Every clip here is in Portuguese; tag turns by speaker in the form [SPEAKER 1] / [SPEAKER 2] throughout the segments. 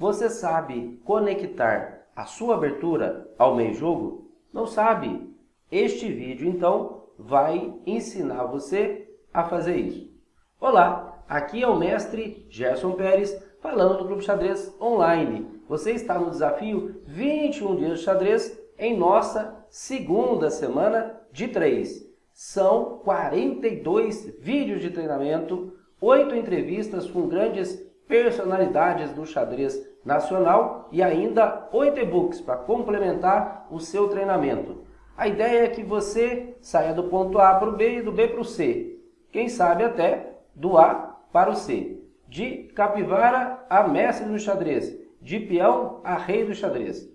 [SPEAKER 1] Você sabe conectar a sua abertura ao meio-jogo? Não sabe? Este vídeo, então, vai ensinar você a fazer isso. Olá, aqui é o mestre Gerson Pérez, falando do Clube Xadrez Online. Você está no desafio 21 dias de xadrez em nossa segunda semana de 3. São 42 vídeos de treinamento, 8 entrevistas com grandes personalidades do xadrez nacional e ainda 8 e-books para complementar o seu treinamento. A ideia é que você saia do ponto A para o B e do B para o C. Quem sabe até do A para o C. De capivara a mestre no xadrez. De peão a rei do xadrez.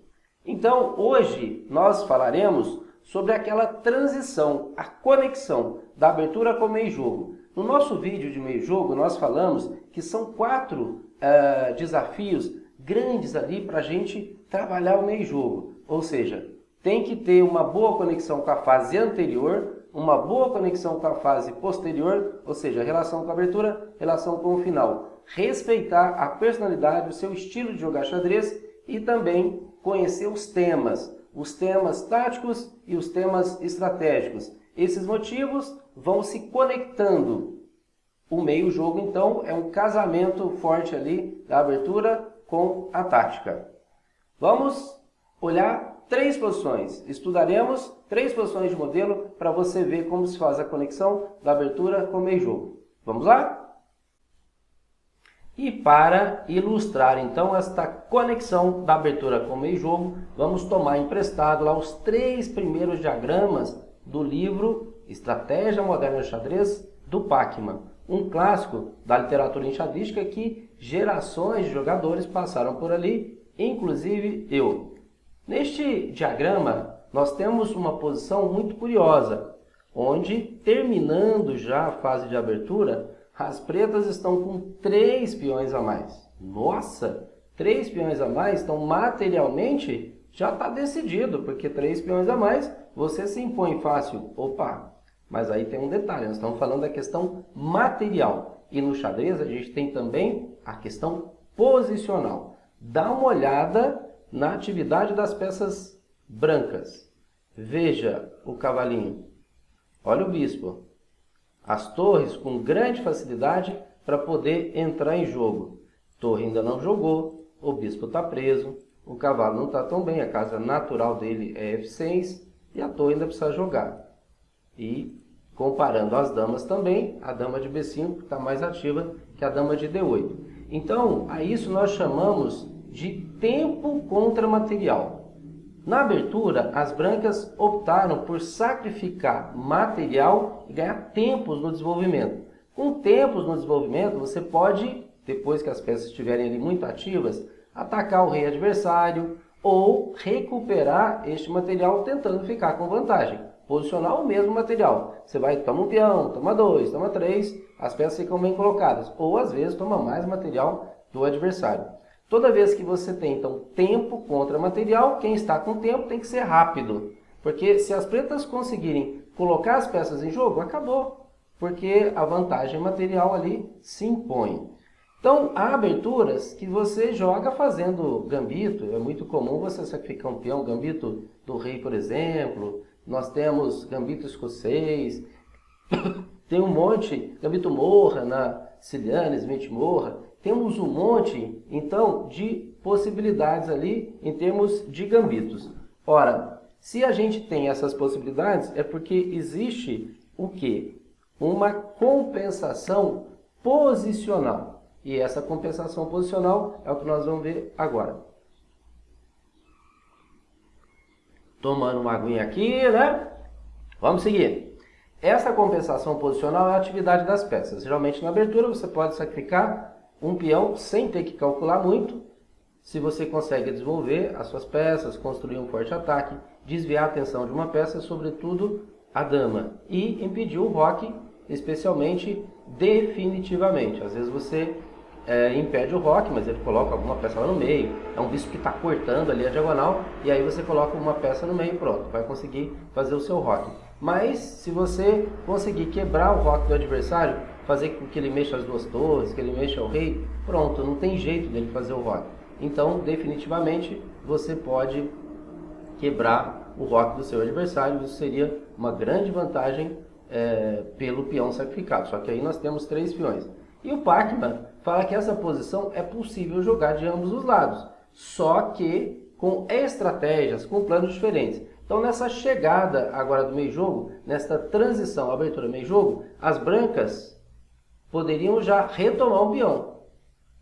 [SPEAKER 1] Então, hoje nós falaremos sobre aquela transição, a conexão da abertura com o meio-jogo. No nosso vídeo de meio-jogo, nós falamos que são 4 desafios grandes ali para a gente trabalhar o meio-jogo. Ou seja, tem que ter uma boa conexão com a fase anterior, uma boa conexão com a fase posterior, ou seja, relação com a abertura, relação com o final. Respeitar a personalidade, o seu estilo de jogar xadrez e também conhecer os temas táticos e os temas estratégicos. Esses motivos vão se conectando. O meio-jogo, então, é um casamento forte ali da abertura com a tática. Vamos olhar 3 posições. Estudaremos 3 posições de modelo para você ver como se faz a conexão da abertura com o meio-jogo. Vamos lá? E para ilustrar então esta conexão da abertura com o meio-jogo, vamos tomar emprestado lá os 3 primeiros diagramas do livro Estratégia Moderna de Xadrez, do Pacman. Um clássico da literatura enxadrística que gerações de jogadores passaram por ali, inclusive eu. Neste diagrama, nós temos uma posição muito curiosa, onde, terminando já a fase de abertura, as pretas estão com 3 peões a mais. Nossa, 3 peões a mais, então materialmente já está decidido, porque 3 peões a mais você se impõe fácil. Opa, mas aí tem um detalhe, nós estamos falando da questão material. E no xadrez a gente tem também a questão posicional. Dá uma olhada na atividade das peças brancas. Veja o cavalinho. Olha o bispo. As torres com grande facilidade para poder entrar em jogo. Torre ainda não jogou, o bispo está preso, o cavalo não está tão bem, a casa natural dele é F6 e a torre ainda precisa jogar. E comparando as damas também, a dama de B5 está mais ativa que a dama de D8. Então, a isso nós chamamos de tempo contra material. Na abertura, as brancas optaram por sacrificar material e ganhar tempos no desenvolvimento. Com tempos no desenvolvimento, você pode, depois que as peças estiverem ali muito ativas, atacar o rei adversário ou recuperar este material tentando ficar com vantagem. Posicionar o mesmo material. Você vai, toma um peão, toma 2, toma 3, as peças ficam bem colocadas. Ou às vezes toma mais material do adversário. Toda vez que você tem, então, tempo contra material, quem está com tempo tem que ser rápido. Porque se as pretas conseguirem colocar as peças em jogo, acabou. Porque a vantagem material ali se impõe. Então, há aberturas que você joga fazendo gambito. É muito comum você sacrificar um peão, gambito do rei, por exemplo. Nós temos gambito escocês. Tem um monte, gambito morra na Ciliane, Smith morra. Temos um monte, então, de possibilidades ali em termos de gambitos. Ora, se a gente tem essas possibilidades, é porque existe o quê? Uma compensação posicional. E essa compensação posicional é o que nós vamos ver agora. Tomando uma aguinha aqui, né? Vamos seguir. Essa compensação posicional é a atividade das peças. Geralmente na abertura você pode sacrificar um peão sem ter que calcular muito, se você consegue desenvolver as suas peças, construir um forte ataque, desviar a atenção de uma peça, sobretudo a dama, e impedir o roque, especialmente definitivamente. Às vezes você impede o roque, mas ele coloca alguma peça lá no meio, é um bispo que está cortando ali a diagonal, e aí você coloca uma peça no meio e pronto, vai conseguir fazer o seu roque. Mas se você conseguir quebrar o roque do adversário, fazer com que ele mexa as 2 torres, que ele mexa o rei, pronto, não tem jeito dele fazer o roque. então definitivamente você pode quebrar o roque do seu adversário. Isso seria uma grande vantagem pelo peão sacrificado. Só que aí nós temos 3 peões. E o Pacman fala que essa posição é possível jogar de ambos os lados, só que com estratégias, com planos diferentes. Então nessa chegada agora do meio jogo, nesta transição, abertura meio jogo, as brancas poderiam já retomar um peão.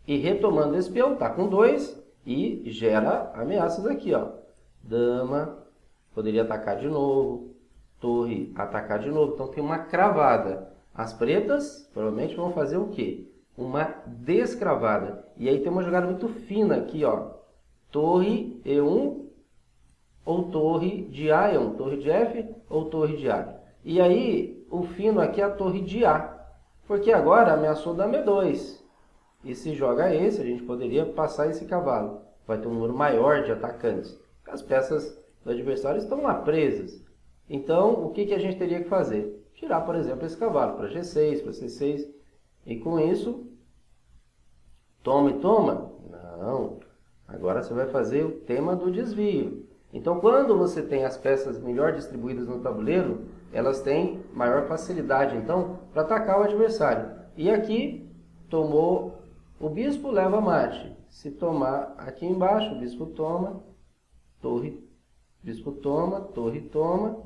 [SPEAKER 1] E retomando esse peão, está com 2 e gera ameaças aqui, ó. Dama, poderia atacar de novo, torre, atacar de novo. Então tem uma cravada. As pretas provavelmente vão fazer o quê? Uma descravada. E aí tem uma jogada muito fina aqui, ó. Torre E1 ou torre de A E1. Torre de F ou torre de A. E aí o fino aqui é a torre de A. Porque agora ameaçou dama E2. E se joga esse, a gente poderia passar esse cavalo. Vai ter um número maior de atacantes. As peças do adversário estão lá presas. Então, o que a gente teria que fazer? Tirar, por exemplo, esse cavalo para G6, para C6. E com isso, toma e toma? Não. Agora você vai fazer o tema do desvio. Então, quando você tem as peças melhor distribuídas no tabuleiro, elas têm maior facilidade, então, para atacar o adversário. E aqui, tomou o bispo, leva mate. Se tomar aqui embaixo, o bispo toma, torre, bispo toma, torre toma,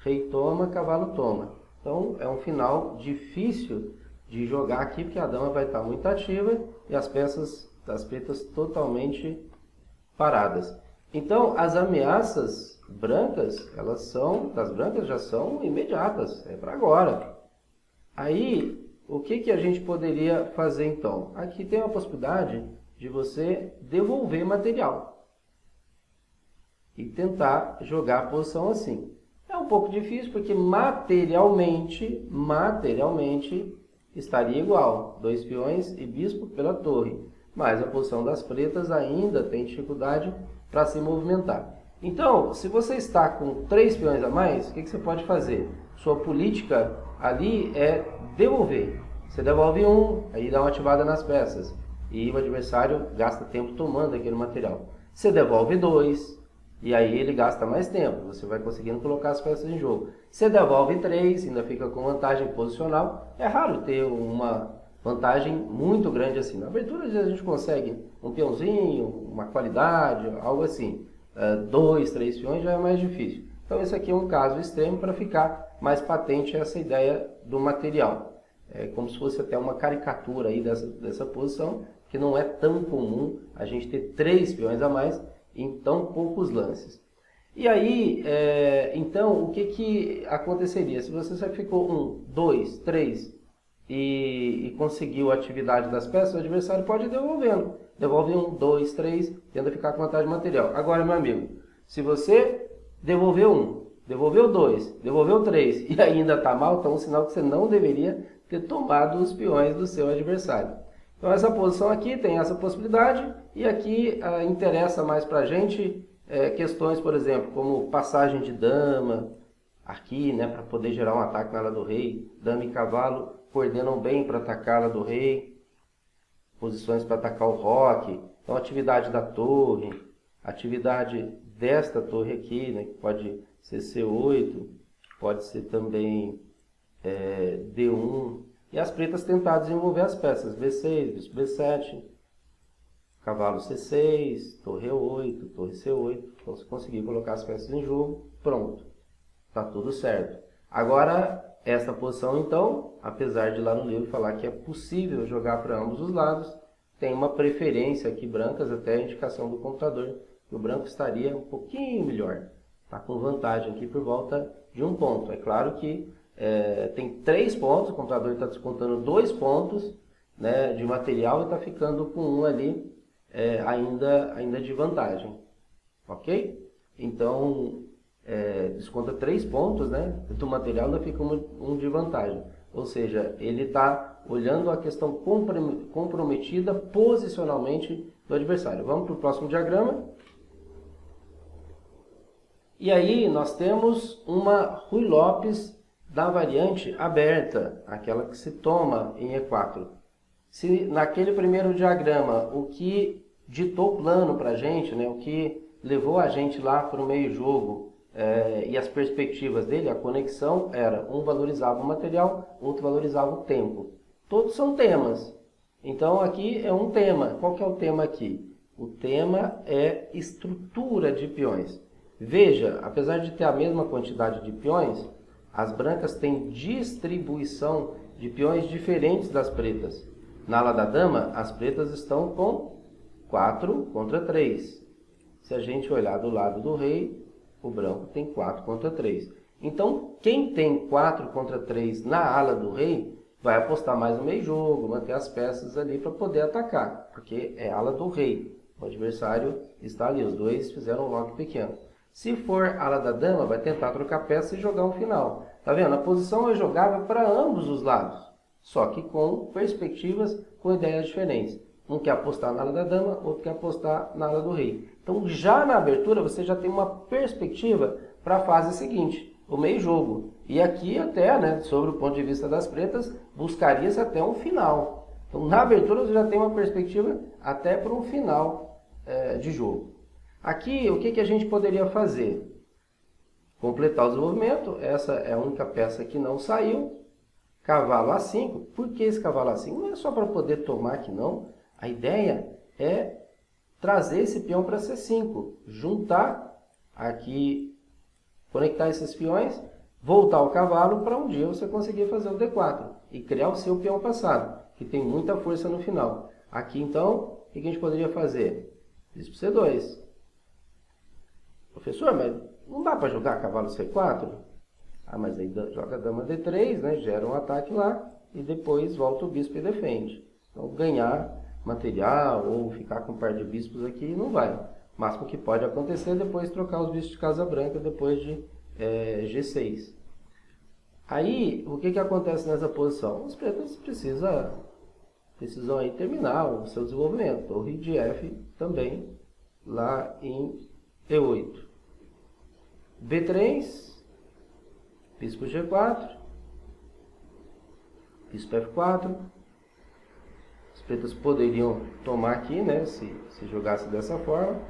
[SPEAKER 1] rei toma, cavalo toma. Então, é um final difícil de jogar aqui, porque a dama vai estar muito ativa e as peças das pretas totalmente paradas. Então, as ameaças brancas, das brancas já são imediatas, é para agora. Aí, o que a gente poderia fazer então? Aqui tem a possibilidade de você devolver material e tentar jogar a posição assim. É um pouco difícil porque materialmente estaria igual. 2 peões e bispo pela torre. Mas a posição das pretas ainda tem dificuldade para se movimentar. Então, se você está com 3 peões a mais, o que você pode fazer? Sua política ali é devolver. Você devolve um, aí dá uma ativada nas peças. E o adversário gasta tempo tomando aquele material. Você devolve 2, e aí ele gasta mais tempo. Você vai conseguindo colocar as peças em jogo. Você devolve 3, ainda fica com vantagem posicional. É raro ter uma vantagem muito grande assim. Na abertura a gente consegue um peãozinho, uma qualidade, algo assim. 2, 3 peões já é mais difícil. Então esse aqui é um caso extremo para ficar mais patente essa ideia do material. É como se fosse até uma caricatura aí dessa posição, que não é tão comum a gente ter 3 peões a mais em tão poucos lances. E aí, então, o que aconteceria? Se você só ficou 1, 2, 3 e conseguiu a atividade das peças, o adversário pode ir devolvendo. Devolve 1, 2, 3, tenta ficar com vantagem material. Agora, meu amigo, se você devolveu 1, devolveu 2, devolveu 3 e ainda está mal, então é um sinal que você não deveria ter tomado os peões do seu adversário. Então essa posição aqui tem essa possibilidade e aqui interessa mais para a gente questões, por exemplo, como passagem de dama, aqui, né, para poder gerar um ataque na ala do rei. Dama e cavalo coordenam bem para atacar a ala do rei. Posições para atacar o roque. Então atividade da torre, atividade desta torre aqui, né, que pode ser C8, pode ser também D1. E as pretas tentar desenvolver as peças, B6, bispo B7, cavalo C6, torre E8, torre C8. Então, se conseguir colocar as peças em jogo, pronto. Está tudo certo. Agora, esta posição, então, apesar de lá no livro falar que é possível jogar para ambos os lados, tem uma preferência aqui, brancas, até a indicação do computador, que o branco estaria um pouquinho melhor. Está com vantagem aqui por volta de 1 ponto. É claro que tem 3 pontos, o computador está descontando 2 pontos, né, de material e está ficando com 1 ali ainda de vantagem, ok? Então, desconta 3 pontos, né, do material, ainda fica um de vantagem, ou seja, ele está olhando a questão comprometida posicionalmente do adversário. Vamos para o próximo diagrama. E aí nós temos uma Ruy Lopes da variante aberta, aquela que se toma em E4. Se naquele primeiro diagrama o que ditou o plano para a gente, né? O que levou a gente lá para o meio-jogo e as perspectivas dele, a conexão era, um valorizava o material, outro valorizava o tempo. Todos são temas. Então aqui é um tema. Qual que é o tema aqui? O tema é estrutura de peões. Veja, apesar de ter a mesma quantidade de peões, as brancas têm distribuição de peões diferentes das pretas. Na ala da dama, as pretas estão com 4 contra 3. Se a gente olhar do lado do rei, o branco tem 4 contra 3. Então, quem tem 4 contra 3 na ala do rei, vai apostar mais no meio jogo, manter as peças ali para poder atacar, porque é a ala do rei. O adversário está ali, os dois fizeram um lock pequeno. Se for a ala da dama, vai tentar trocar peça e jogar um final. Tá vendo? A posição é jogável para ambos os lados, só que com perspectivas, com ideias diferentes. Um quer apostar na ala da dama, outro quer apostar na ala do rei. Então, já na abertura, você já tem uma perspectiva para a fase seguinte, o meio jogo. E aqui até, né, sobre o ponto de vista das pretas, buscaria-se até um final. Então, na abertura, você já tem uma perspectiva até para um final de jogo. Aqui, o que a gente poderia fazer? Completar o desenvolvimento. Essa é a única peça que não saiu. Cavalo A5. Por que esse cavalo A5? Não é só para poder tomar aqui, não. A ideia é trazer esse peão para C5. Juntar aqui, conectar esses peões, voltar o cavalo para um dia você conseguir fazer o D4 e criar o seu peão passado, que tem muita força no final. Aqui, então, o que a gente poderia fazer? Bispo C2. Professor, mas não dá para jogar cavalo C4? Ah, mas aí joga dama D3, né? Gera um ataque lá e depois volta o bispo e defende. Então, ganhar material ou ficar com um par de bispos aqui não vai. O máximo que pode acontecer é depois trocar os bispos de casa branca depois de G6. Aí, o que acontece nessa posição? Os pretos precisam aí terminar o seu desenvolvimento. Torre de F também lá em E8. B3, bispo G4, bispo F4. Os pretos poderiam tomar aqui, né, se jogasse dessa forma.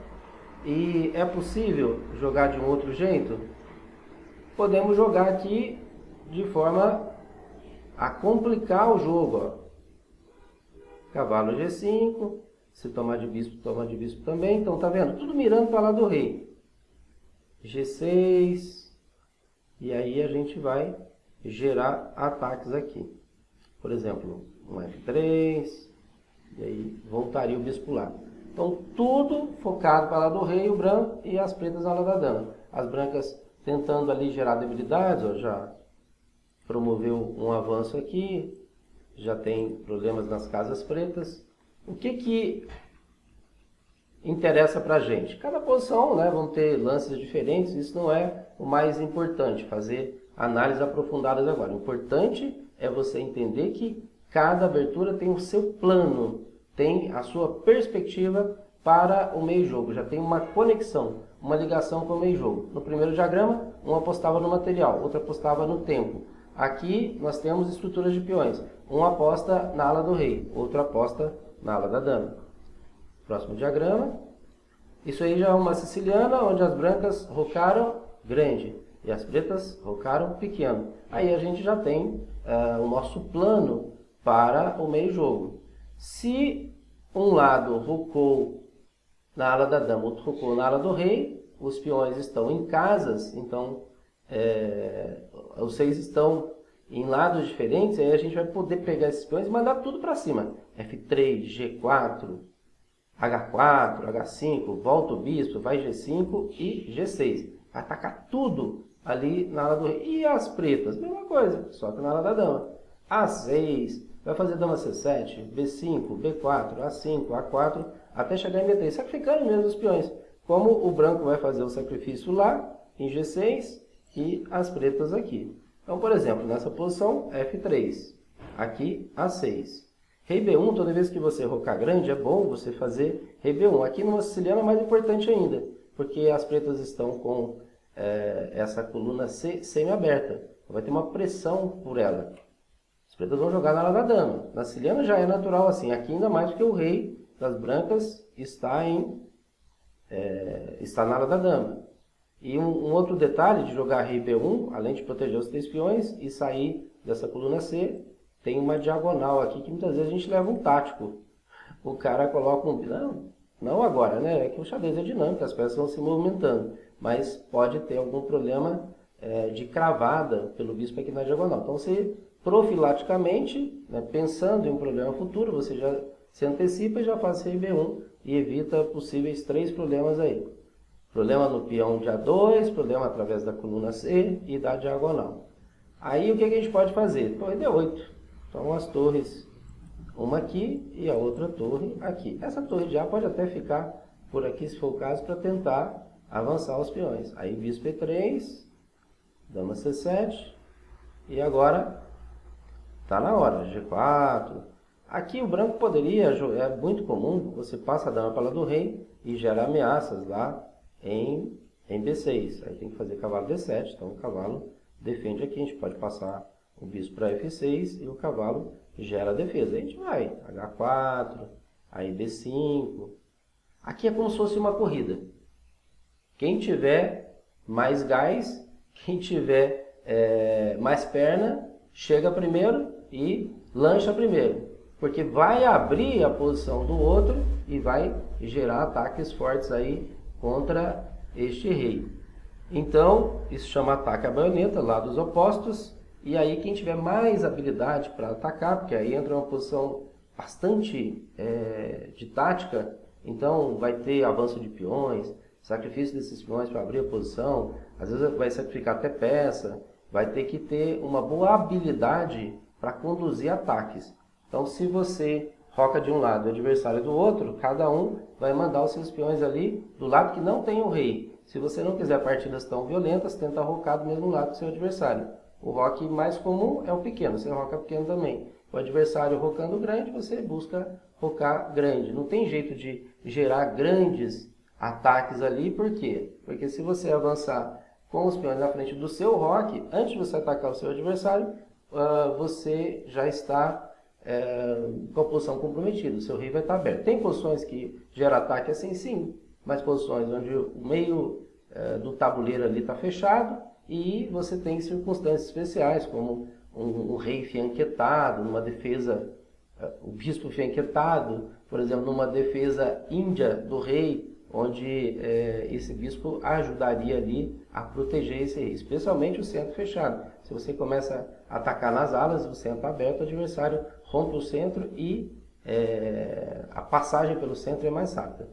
[SPEAKER 1] E é possível jogar de um outro jeito? Podemos jogar aqui de forma a complicar o jogo. Ó. Cavalo G5, se tomar de bispo, toma de bispo também. Então, tá vendo? Tudo mirando para lá do rei. G6, e aí a gente vai gerar ataques aqui. Por exemplo, um F3, e aí voltaria o bispo lá. Então, tudo focado para lá do rei, o branco, e as pretas na ala da dama. As brancas tentando ali gerar debilidades, ó, já promoveu um avanço aqui, já tem problemas nas casas pretas. O que interessa para a gente? Cada posição, né, vão ter lances diferentes, isso não é o mais importante, fazer análises aprofundadas agora. O importante é você entender que cada abertura tem o seu plano, tem a sua perspectiva para o meio-jogo, já tem uma conexão, uma ligação com o meio-jogo. No primeiro diagrama, um apostava no material, outro apostava no tempo. Aqui nós temos estruturas de peões, um aposta na ala do rei, outro aposta na ala da dama. Próximo diagrama. Isso aí já é uma siciliana, onde as brancas rocaram grande e as pretas rocaram pequeno. Aí a gente já tem o nosso plano para o meio-jogo. Se um lado rocou na ala da dama, outro rocou na ala do rei, os peões estão em casas, então os 6 estão em lados diferentes, aí a gente vai poder pegar esses peões e mandar tudo para cima. F3, G4, H4, H5, volta o bispo, vai G5 e G6. Vai atacar tudo ali na ala do rei. E as pretas? Mesma coisa, só que na ala da dama. A6, vai fazer dama C7, B5, B4, A5, A4, até chegar em B3, sacrificando mesmo os peões. Como o branco vai fazer o sacrifício lá, em G6, e as pretas aqui. Então, por exemplo, nessa posição, F3, aqui A6. Rei B1, toda vez que você rocar grande, é bom você fazer Rei B1. Aqui numa siciliana é mais importante ainda, porque as pretas estão com essa coluna C semi-aberta. Vai ter uma pressão por ela. As pretas vão jogar na ala da dama. Na siciliana já é natural assim, aqui ainda mais porque o rei das brancas está na ala da dama. E um outro detalhe de jogar rei B1, além de proteger os 3 peões e sair dessa coluna C, tem uma diagonal aqui que muitas vezes a gente leva um tático. O cara coloca um... Não agora, né? É que o xadrez é dinâmico, as peças vão se movimentando. Mas pode ter algum problema de cravada pelo bispo aqui na diagonal. Então você, profilaticamente, né, pensando em um problema futuro, você já se antecipa e já faz rei B1 e evita possíveis 3 problemas aí. Problema no peão de A2, problema através da coluna C e da diagonal. Aí o que a gente pode fazer? Torre D8. Então as torres, uma aqui e a outra torre aqui. Essa torre de A pode até ficar por aqui, se for o caso, para tentar avançar os peões. Aí bispo E3, dama C7 e agora está na hora, G4. Aqui o branco poderia, é muito comum, você passa a dama para lá do rei e gera ameaças lá em B6. Aí tem que fazer cavalo D7, então o cavalo defende aqui. A gente pode passar o bispo para F6 e o cavalo gera a defesa. Aí a gente vai, H4, aí B5. Aqui é como se fosse uma corrida. Quem tiver mais gás, quem tiver mais perna, chega primeiro e lancha primeiro. Porque vai abrir a posição do outro e vai gerar ataques fortes aí contra este rei. Então, isso chama ataque à baioneta, lados opostos. E aí quem tiver mais habilidade para atacar, porque aí entra uma posição bastante de tática, então vai ter avanço de peões, sacrifício desses peões para abrir a posição, às vezes vai sacrificar até peça, vai ter que ter uma boa habilidade para conduzir ataques. Então se você roca de um lado e o adversário do outro, cada um vai mandar os seus peões ali do lado que não tem o rei. Se você não quiser partidas tão violentas, tenta rocar do mesmo lado que o seu adversário. O roque mais comum é o pequeno, você roca pequeno também. O adversário rocando grande, você busca rocar grande. Não tem jeito de gerar grandes ataques ali, por quê? Porque se você avançar com os peões na frente do seu roque, antes de você atacar o seu adversário, você já está com a posição comprometida, o seu rei vai estar aberto. Tem posições que geram ataque assim, sim, mas posições onde o meio do tabuleiro ali está fechado e você tem circunstâncias especiais, como um rei fianquetado, numa defesa, o bispo fianquetado, por exemplo, numa defesa índia do rei, onde esse bispo ajudaria ali a proteger esse rei, especialmente o centro fechado. Se você começa a atacar nas alas, o centro aberto, o adversário rompe o centro e a passagem pelo centro é mais rápida.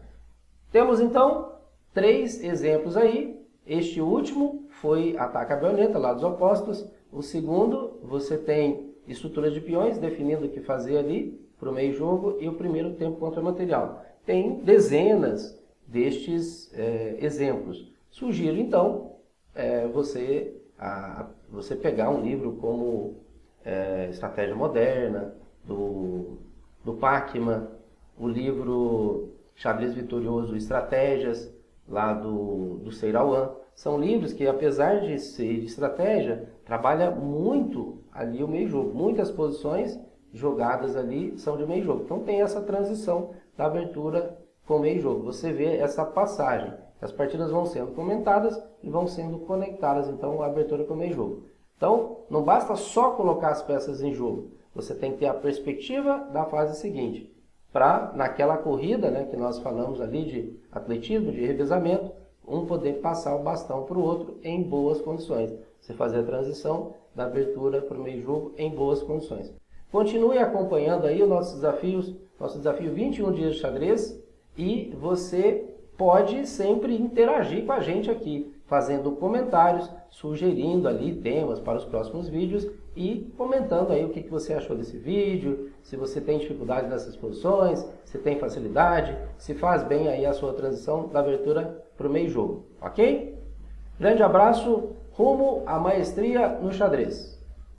[SPEAKER 1] Temos então 3 exemplos aí. Este último foi ataque à baioneta, lados opostos. O segundo, você tem estrutura de peões, definindo o que fazer ali para o meio jogo, e o primeiro tempo contra material. Tem dezenas destes exemplos. Sugiro então você pegar um livro como Estratégia Moderna, do Pachmann, o livro Xadrez Vitorioso Estratégias, lá do Seirawan. São livros que, apesar de ser de estratégia, trabalha muito ali o meio jogo. Muitas posições jogadas ali são de meio jogo. Então tem essa transição da abertura com o meio jogo. Você vê essa passagem. As partidas vão sendo comentadas e vão sendo conectadas, então, a abertura com o meio jogo. Então, não basta só colocar as peças em jogo. Você tem que ter a perspectiva da fase seguinte. Para, naquela corrida, né, que nós falamos ali de atletismo, de revezamento, um poder passar o bastão para o outro em boas condições. Você fazer a transição da abertura para o meio jogo em boas condições. Continue acompanhando aí os nossos desafios, nosso desafio 21 dias de xadrez, e você pode sempre interagir com a gente aqui, fazendo comentários, sugerindo ali temas para os próximos vídeos e comentando aí o que você achou desse vídeo, se você tem dificuldade nessas posições, se tem facilidade, se faz bem aí a sua transição da abertura para o meio jogo, ok? Grande abraço, rumo à maestria no xadrez.